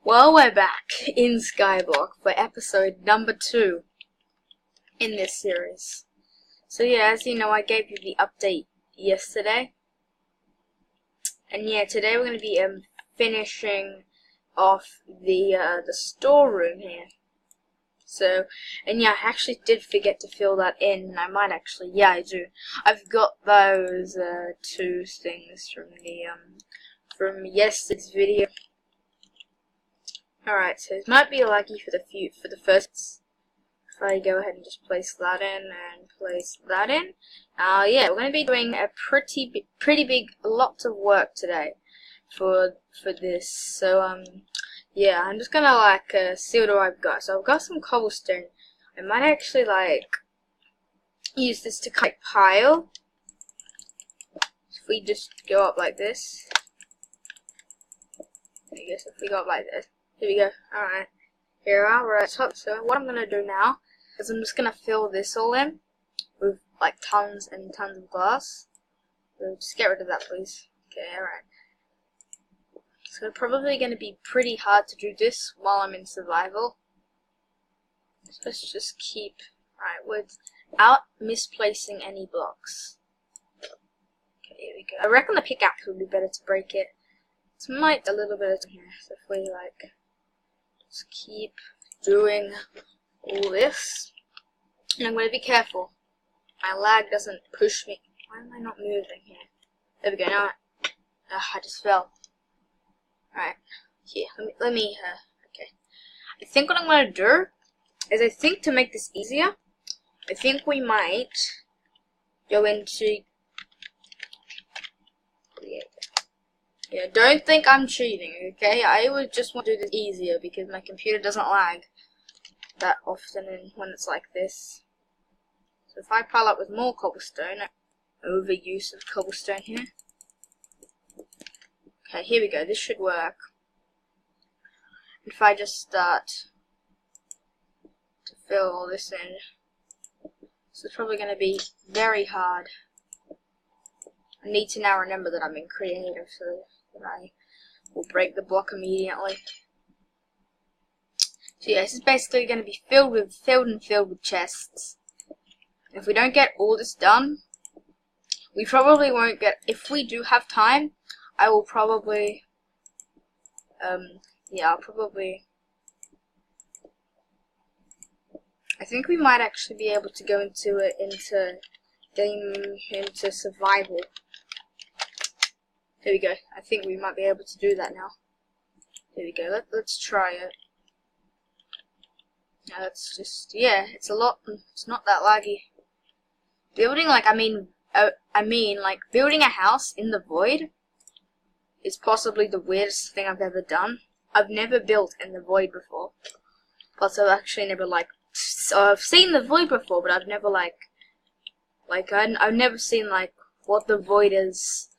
Well, we're back in Skyblock for episode number 2 in this series. So yeah, as you know, I gave you the update yesterday. And yeah, today we're going to be finishing off the storeroom here. So, and yeah, I actually did forget to fill that in, and I might actually, yeah, I do. I've got those 2 things from the from yesterday's video. Alright, so it might be laggy for the first. If I go ahead and just place that in and place that in. Yeah, we're going to be doing a pretty big, lots of work today for this. So yeah, I'm just gonna see what I've got. So I've got some cobblestone. I might actually use this to kind of pile. If we just go up like this. I guess if we go up like this. Here we go. Alright. Here we're at the top. So what I'm going to do now is I'm just going to fill this all in with like tons and tons of glass. So just get rid of that, please. Okay, alright. So probably going to be pretty hard to do this while I'm in survival. So let's just keep without misplacing any blocks. Okay, here we go. I reckon the pickaxe would be better to break it. It might a little bit of here. So if we just keep doing all this, and I'm going to be careful my lag doesn't push me. Why am I not moving here? There we go. Now I just fell. Alright, here, let me okay. I think what I'm going to do is, I think to make this easier, I think we might go into, yeah, don't think I'm cheating, okay? I would just want to do this easier because my computer doesn't lag that often when it's like this. So if I pile up with more cobblestone, overuse of cobblestone here. Okay, here we go. This should work. If I just start to fill all this in, so it's probably going to be very hard. I need to now remember that I'm in creative so that I will break the block immediately. So yeah, this is basically going to be filled with chests. If we don't get all this done, we probably won't get. If we do have time, I will probably, yeah, I think we might actually be able to go into survival. There we go. I think we might be able to do that now. There we go. Let's try it. Now let's just, yeah, it's not that laggy. Building building a house in the void is possibly the weirdest thing I've ever done. I've never built in the void before. Plus I've actually never I've seen the void before, but I've never I've never seen what the void is.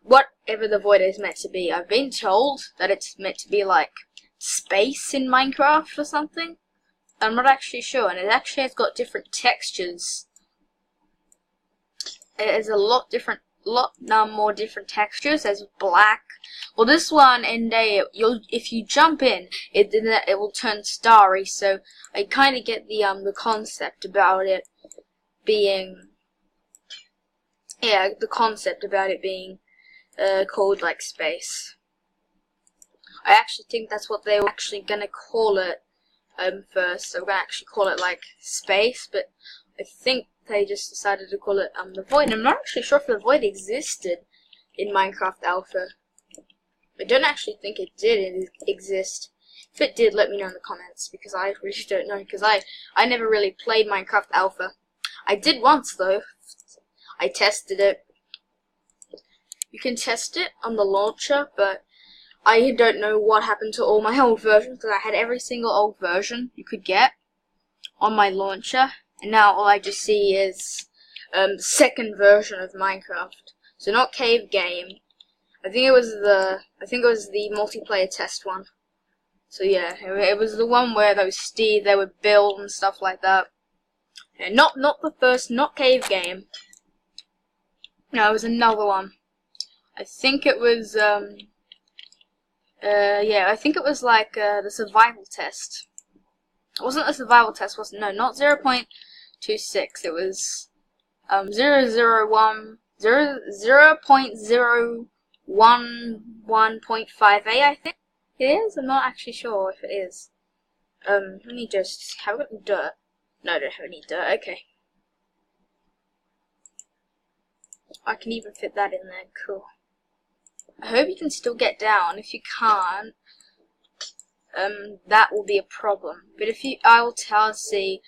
Whatever the void is meant to be. I've been told that it's meant to be like space in Minecraft or something. I'm not actually sure, and it actually has got different textures. It has a lot more different textures. There's black. Well, this one in day, if you jump in, it will turn starry. So I kind of get the concept about it being, yeah, the concept about it being called like space. I actually think that's what they were actually gonna call it first. So we're gonna actually call it like space, but I think they just decided to call it the void. And I'm not actually sure if the void existed in Minecraft Alpha. I don't actually think it did exist. If it did, let me know in the comments, because I really don't know, because I never really played Minecraft Alpha. I did once though. I tested it. You can test it on the launcher, but I don't know what happened to all my old versions, because I had every single old version you could get on my launcher, and now all I just see is the second version of Minecraft. So not cave game. I think it was the multiplayer test one. So yeah, it was the one where they would build and stuff like that. And not the first, not cave game. No, it was another one. I think it was Yeah, I think it was like the survival test. It wasn't a survival test, was it? No, not 0.26. It was 0.011.5a, I think it is. I'm not actually sure if it is. Let me just have a got any dirt? No, I don't have any dirt. Okay. I can even fit that in there. Cool. I hope you can still get down. If you can't, that will be a problem. But if you, I will see,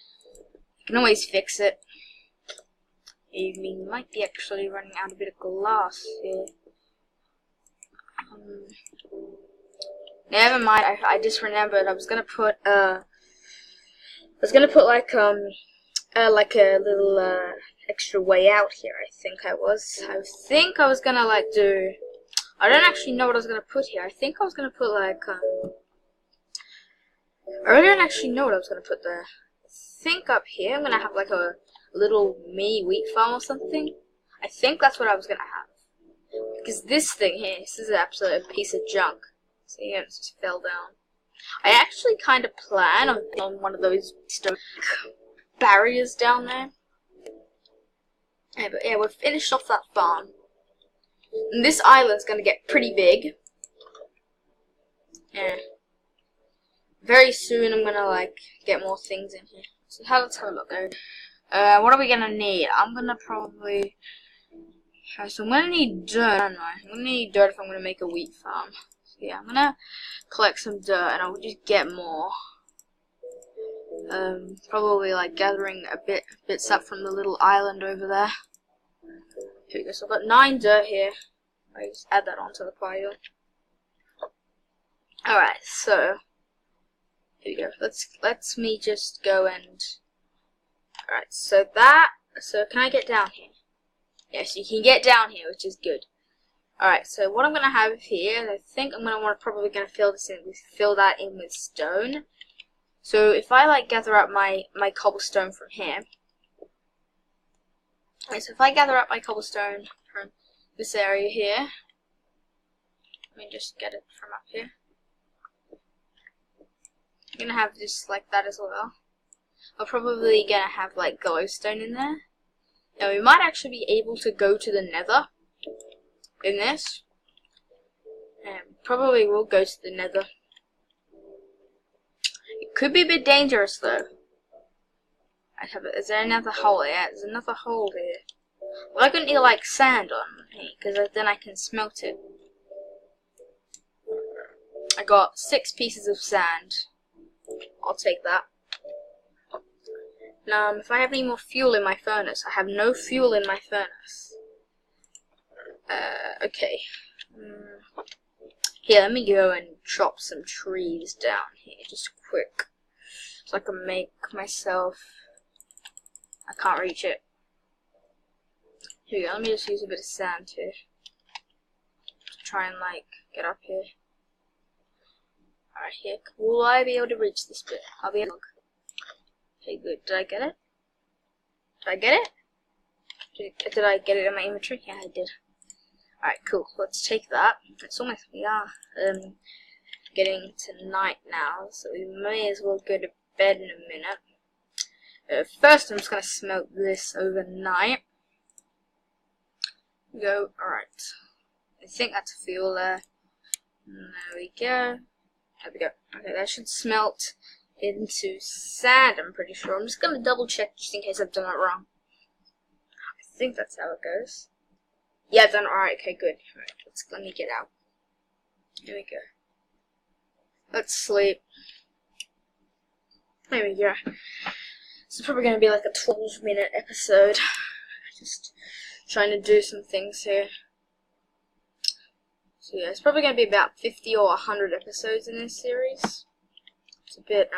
you can always fix it. You might be actually running out a bit of glass here. Never mind. I just remembered. I was gonna put like a little extra way out here. I think I was gonna like do. I don't actually know what I was gonna put here. I think I was gonna put like I don't actually know what I was gonna put there. I think up here I'm gonna have like a little mini wheat farm or something. I think that's what I was gonna have. Because this thing here, this is an absolute piece of junk. So yeah, it just fell down. I actually kind of plan on one of those stone barriers down there. Yeah, but yeah, we've finished off that farm. And this island's gonna get pretty big. Yeah. Very soon I'm gonna like get more things in here. So let's have a look. What are we gonna need? I'm gonna probably. So I'm gonna need dirt, aren't I? I'm gonna need dirt if I'm gonna make a wheat farm. So yeah, I'm gonna collect some dirt and I'll just get more. Probably like gathering bits up from the little island over there. Here we go. So I've got 9 dirt here. I just add that onto the pile. Alright, so here we go. Let's me just go and alright, so can I get down here? Yes, you can get down here, which is good. Alright, so what I'm gonna have here, I think I'm probably gonna fill that in with stone. So if I like gather up my cobblestone from here. Alright, so if I gather up my cobblestone from this area here, let me just get it from up here. I'm gonna have just like that as well. I'm probably gonna have like glowstone in there. Now we might actually be able to go to the nether in this. And probably will go to the nether. It could be a bit dangerous though. Is there another hole? Yeah, there's another hole here. Well, I could need like sand on me, because then I can smelt it. I got 6 pieces of sand. I'll take that. Now, if I have any more fuel in my furnace, I have no fuel in my furnace. Okay. Here, let me go and chop some trees down here, just quick, so I can make myself. I can't reach it. Here we go. Let me just use a bit of sand here to try and like get up here. Alright, here. Will I be able to reach this bit? I'll be able to. Okay, good. Did I get it? Did I get it? Did I get it in my inventory? Yeah, I did. Alright, cool. Let's take that. It's almost, we are getting to night now, so we may as well go to bed in a minute. First, I'm just going to smelt this overnight. Go. Alright. I think that's fuel there. There we go. There we go. Okay, that should smelt into sand, I'm pretty sure. I'm just going to double check just in case I've done it wrong. I think that's how it goes. Yeah, I've done it. Alright, okay, good. Alright, let me get out. Here we go. Let's sleep. There we go. This is probably going to be like a 12-minute episode. Just trying to do some things here. So yeah, it's probably going to be about 50 or 100 episodes in this series. It's a bit,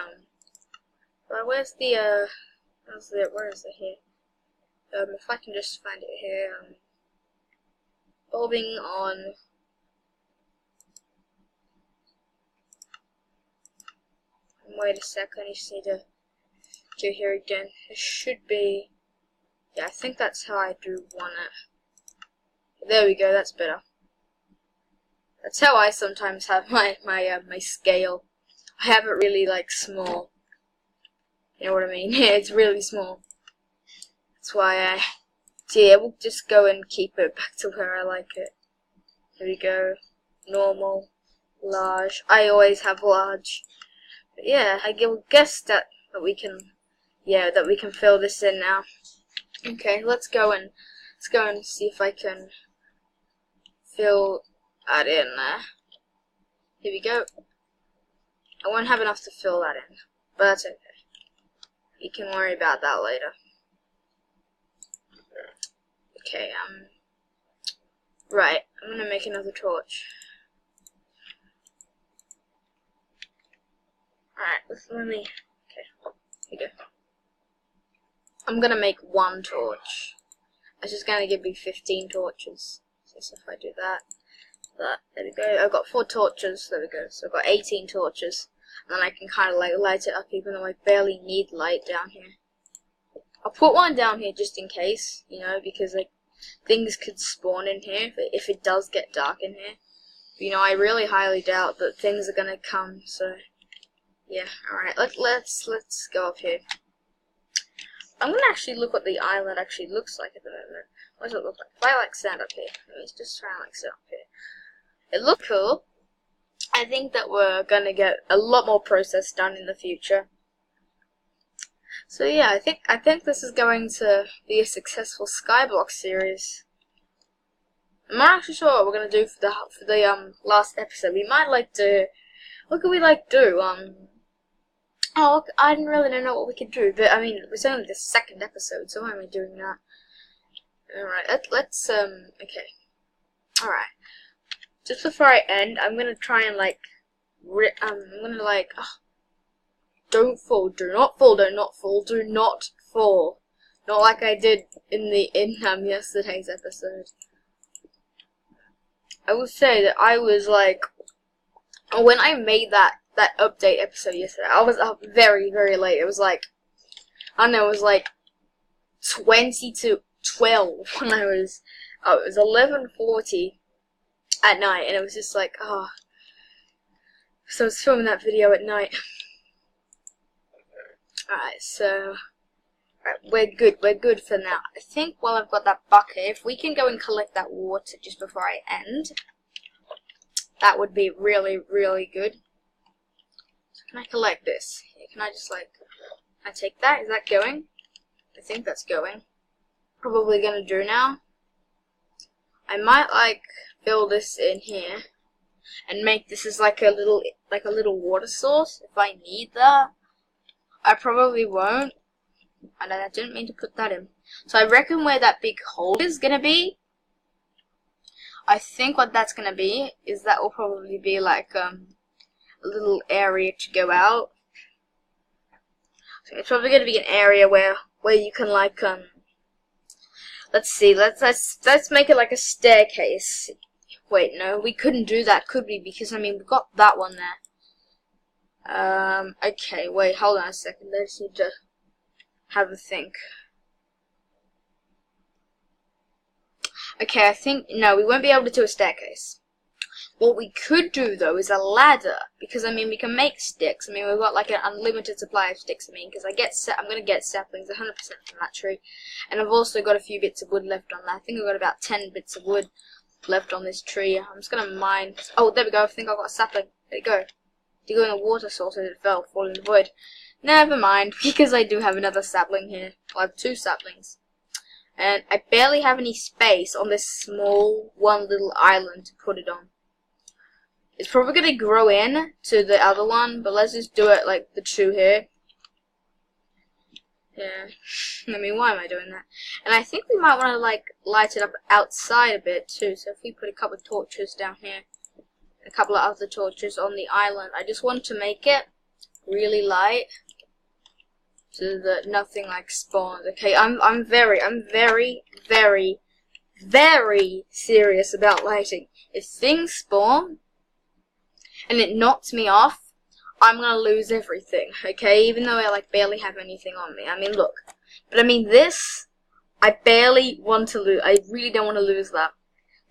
well, where is it here? If I can just find it here, bulbing on. Wait a sec, I just need to go here again. It should be, yeah, I think that's how I do want it. There we go, that's better. That's how I sometimes have my scale. I have it really like small. You know what I mean? Yeah, it's really small. That's why so yeah, we'll just go and keep it back to where I like it. Here we go. Normal, large. I always have large. But yeah, I guess that we can, that we can fill this in now. Okay, let's go and see if I can fill that in there. Here we go. I won't have enough to fill that in, but that's okay. You can worry about that later. Okay, right, I'm gonna make another torch. Alright, let me, okay, here we go. I'm gonna make one torch. It's just gonna give me 15 torches. So if I do that, there we go. I've got 4 torches, there we go. So I've got 18 torches. And then I can kind of like light it up even though I barely need light down here. I'll put one down here just in case, you know, because like things could spawn in here if it does get dark in here. But, you know, I really highly doubt that things are gonna come, so yeah, alright, let's go up here. I'm gonna actually look what the island actually looks like at the moment. What does it look like? If I like stand up here, let me just try and like sit up here. It looks cool. I think that we're gonna get a lot more process done in the future. So yeah, I think this is going to be a successful Skyblock series. I'm not actually sure what we're gonna do for the last episode. We might like to, what could we like do? Oh, I didn't really know what we could do, but I mean, it was only the 2nd episode, so why am I doing that? Alright, let's, okay. Alright. Just before I end, I'm gonna try and, like, I'm gonna, like, don't fall, do not fall, do not fall, do not fall. Not like I did in yesterday's episode. I will say that I was, like, when I made that update episode yesterday, I was up very, very late. It was like, I don't know, it was like 20 to 12 when it was 11:40 at night, and it was just like, so I was filming that video at night. Alright, so, we're good for now. I think while I've got that bucket, if we can go and collect that water just before I end, that would be really, really good. Can I collect this? Can I just like, can I take that? Is that going? I think that's going. Probably gonna do now. I might like fill this in here and make this as like a little water source if I need that. I probably won't. And I didn't mean to put that in. So I reckon where that big hole is gonna be, I think what that's gonna be is that will probably be like a little area to go out. So it's probably gonna be an area where you can like let's see, let's make it like a staircase. Wait, no, we couldn't do that, could we? Because I mean we've got that one there. Okay, wait, hold on a second. I just need to have a think. Okay, I think no, we won't be able to do a staircase. What we could do, though, is a ladder, because, I mean, we can make sticks. I mean, we've got, like, an unlimited supply of sticks, I mean, because I'm going to get saplings 100% from that tree, and I've also got a few bits of wood left on that. I think I've got about 10 bits of wood left on this tree. I'm just going to mine. Oh, there we go. I think I've got a sapling. There you go. Did you go in the water source and it fell, fall in the void? Never mind, because I do have another sapling here. I have 2 saplings. And I barely have any space on this small, one little island to put it on. It's probably going to grow in to the other one, but let's just do it like the 2 here. Yeah, I mean, why am I doing that? And I think we might want to like light it up outside a bit too, so if we put a couple of torches down here, a couple of other torches on the island, I just want to make it really light so that nothing like spawns. Okay, I'm very, very serious about lighting. If things spawn and it knocks me off, I'm gonna lose everything, okay? Even though I like barely have anything on me. I mean, look. But I mean, this, I barely want to lose. I really don't want to lose that.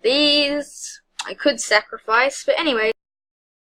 These, I could sacrifice, but anyway.